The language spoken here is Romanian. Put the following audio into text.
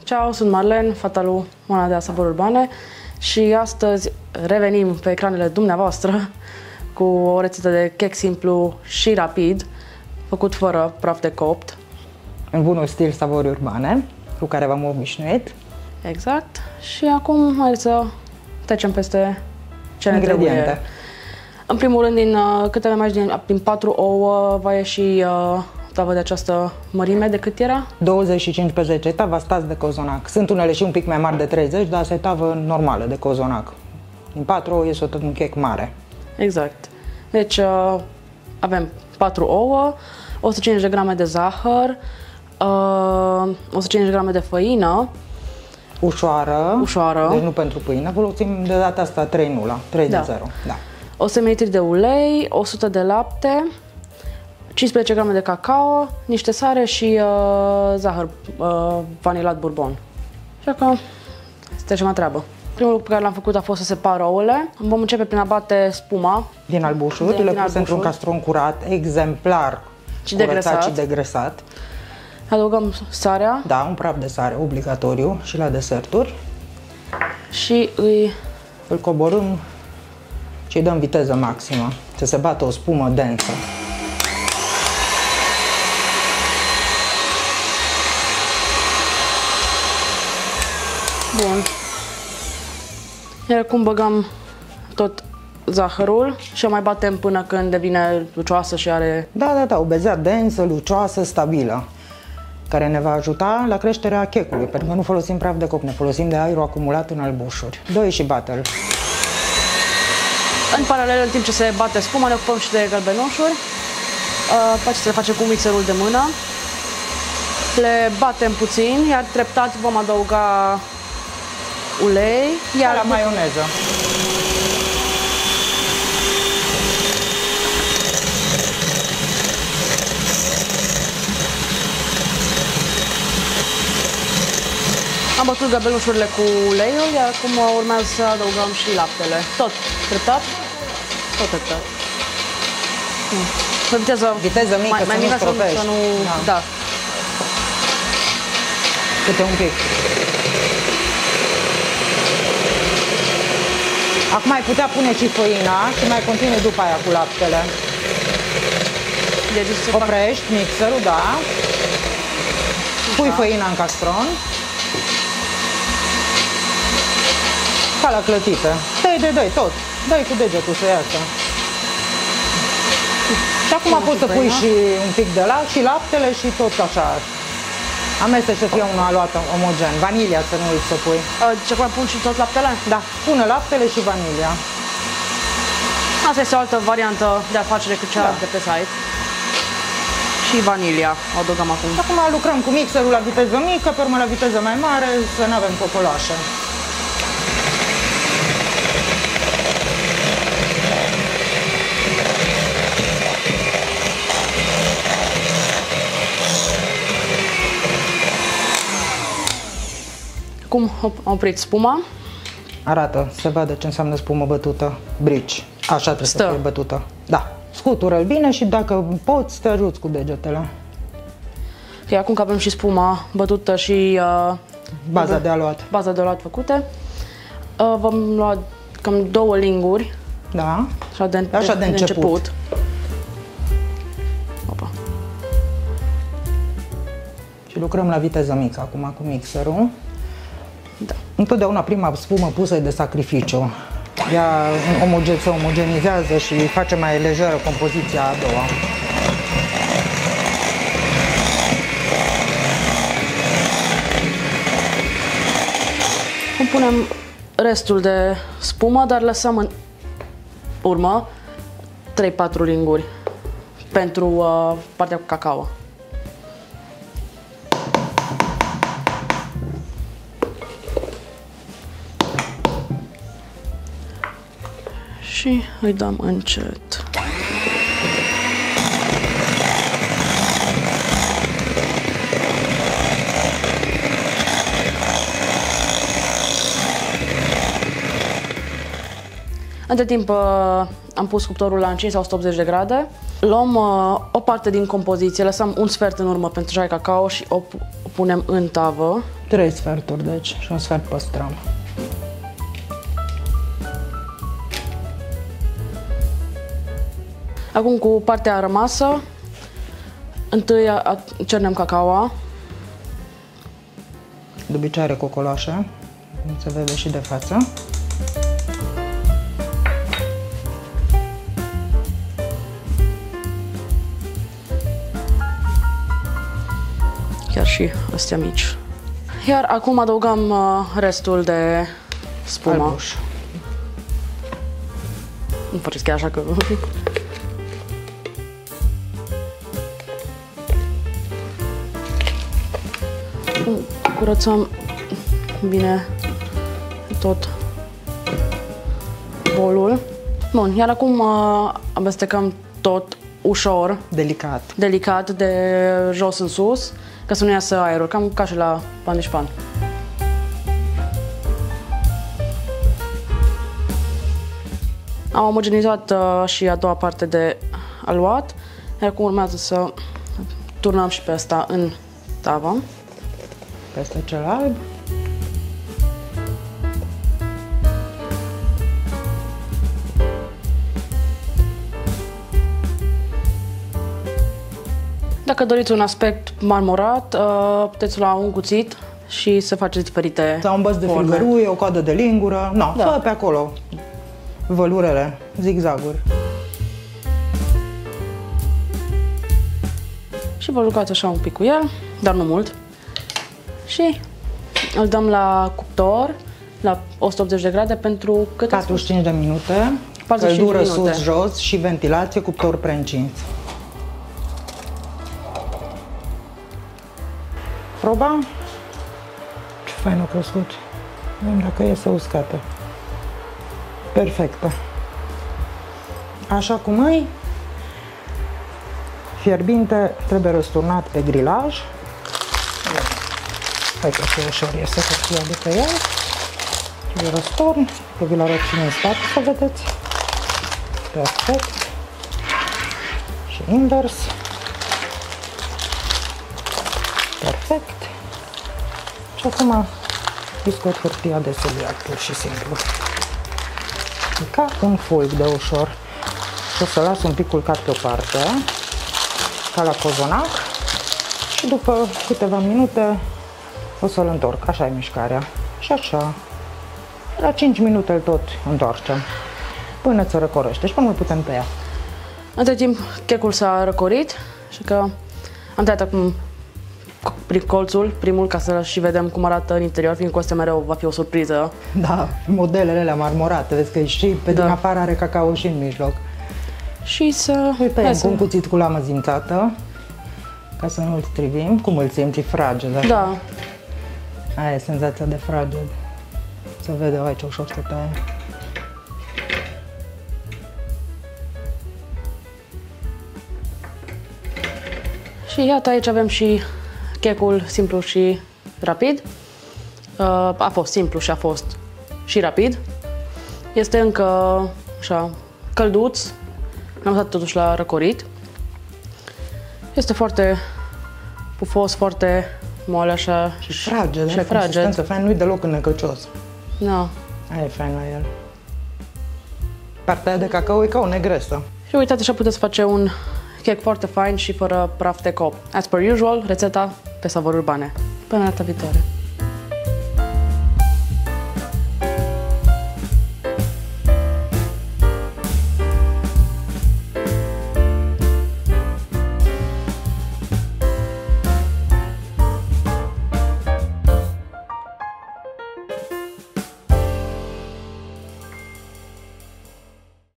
Ciao, sunt Marlen, fata lui Oana de la Sabori Urbane și astăzi revenim pe ecranele dumneavoastră cu o rețetă de chec simplu și rapid, făcut fără praf de copt. În bunul stil Sabori Urbane, cu care v-am obișnuit. Exact. Și acum hai să trecem peste ce ne trebuie. În primul rând, din câte avem aici, din 4 ouă va ieși tavă de această mărime. De cât era? 25 pe 10, tava stați de cozonac. Sunt unele și un pic mai mari de 30, dar asta e tavă normală de cozonac. Din 4 ouă iese tot un chec mare. Exact. Deci avem 4 ouă, 150 de grame de zahăr, 150 de grame de făină. Ușoară. Deci nu pentru pâine. Folosim de data asta 3 0, 3 de 0. Da. 100 ml de ulei, 100 de lapte, 15 grame de cacao, niște sare și zahăr vanilat bourbon. Și acum trecem la treabă. Primul lucru pe care l-am făcut a fost să separ ouăle. Vom începe prin a bate spuma din albușuri, le pus într-un castron curat, exemplar, curățat și degresat. Adăugăm sarea. Da, un praf de sare obligatoriu și la deserturi. Și îl coborâm și îi dăm viteză maximă, să se bată o spumă densă. Bun. Iar acum băgăm tot zahărul și o mai batem până când devine lucioasă și are... Da, o bezea densă, lucioasă, stabilă, care ne va ajuta la creșterea checului, pentru că nu folosim praf de copt, ne folosim de aerul acumulat în albușuri. Dă-i și bate-l. În paralel, în timp ce se bate spuma, ne ocupăm și de gălbenușuri. Le facem cu mixerul de mână. Le batem puțin, iar treptat vom adăuga ulei, iar la maioneză. Am bătut gălbenușurile cu uleiul, iar acum urmează să adăugăm și laptele. Tot treptat. Tot treptat. Pe viteză mică, mai mică să nu... Da. Câte un pic. Acum ai putea pune și făina și mai continui după aia cu laptele. Deci oprești mixerul, da. Pui făina în castron. Ca la clătite. Dă-i tot. Dă-i cu degetul să iasă. Și acum poți să pui și un pic de lapte și laptele și tot așa. Amestec să fie un aluat omogen. Vanilia să nu uiți să pui. Ce acum pun și tot laptele? Da, pune laptele și vanilia. Asta este o altă variantă de a face decât cea de pe site. Și vanilia o adăugăm acum. Acum lucrăm cu mixerul la viteză mică, pe urmă la viteză mai mare, să nu avem cocoloașe. Cum am oprit spuma? Arată, se vede ce înseamnă spumă bătută. Brici. Așa trebuie să fie bătută. Da. Scutură-l bine și dacă poți, te ajuți cu degetele. Ok, acum că avem și spuma bătută și baza de aluat. Baza de aluat făcute. Vom lua cam 2 linguri. Da. Așa de început. Opa. Și lucrăm la viteză mică acum cu mixerul. Da. Întotdeauna prima spumă pusă e de sacrificiu. Ea se omogenizează și face mai lejeră compoziția a doua. Punem restul de spumă, dar lăsăm în urmă 3-4 linguri pentru partea cu cacao. Și îi dăm încet. Între timp am pus cuptorul la încins la 180 de grade. Luăm o parte din compoziție, lăsăm un sfert în urmă pentru ceai cacao și o punem în tavă. 3 sferturi, deci, și un sfert păstrăm. Acum cu partea rămasă, întâi cernem cacaoa. De obicei are cocoloașă, cum se vede și de față. Chiar și astea mici. Iar acum adăugăm restul de spumă. Albuș. Nu faceți chiar așa că... Curățăm bine tot bolul. Bun, iar acum amestecăm tot ușor, delicat, de jos în sus, ca să nu iasă aerul, cam ca și la pan. Am omogenizat și a doua parte de aluat, iar acum urmează să turnăm și pe asta în tavă. Peste cel alb. Dacă doriți un aspect marmorat, puteți lua un cuțit și să faceți diferite sau un băț de filgăruie, o coadă de lingură. No, da. Fă pe acolo vălurele, zigzaguri. Și vă jucați așa un pic cu el, dar nu mult. Și îl dăm la cuptor, la 180 de grade pentru cât? 45 de minute. Căldură sus-jos și ventilație, cuptor preîncins. Proba? Ce fain a crescut. Vedem dacă iese uscată. Perfectă. Așa cum e, fierbinte, trebuie răsturnat pe grilaj. Hai că și ușor iese hârtia de pe el. Și îl răsturn. Că vi-l arăt și în spate, să vedeți. Perfect. Și invers. Perfect. Și acum îi scot hârtia de sub ea, pur și simplu. E ca un fulg de ușor. Și o să las un pic culcat pe o parte, ca la cozonac. Și după câteva minute o să-l întorc. Așa e mișcarea. Și așa. La 5 minute îl tot întoarcem. Până se răcorește și până îl putem tăia. Între timp, checul s-a răcorit și că am tăiat acum prin colțul, primul, ca să și vedem cum arată în interior, fiindcă asta mereu va fi o surpriză. Da, modelele alea marmorate, vezi că și pe din afară are cacao și în mijloc. Și să... Uite, cu un cuțit cu lamă zințată, ca să nu îl strivim. Cum îl simți? Fraged, așa? Da. Aia e senzația de fraged. Să vede aici ușor se taie. Și iată, aici avem și checul simplu și rapid. A fost simplu și a fost și rapid. Este încă așa călduț. Am lăsat totuși la răcorit. Este foarte pufos, foarte moale așa. Și fraged, și consistență fain, nu-i deloc înnecăcios. Da. Aia e fain la el. Partea de cacao e ca o negresă. Și uitați, așa puteți face un cake foarte fain și fără praf de cop. As per usual, rețeta pe Savori Urbane. Până data viitoare!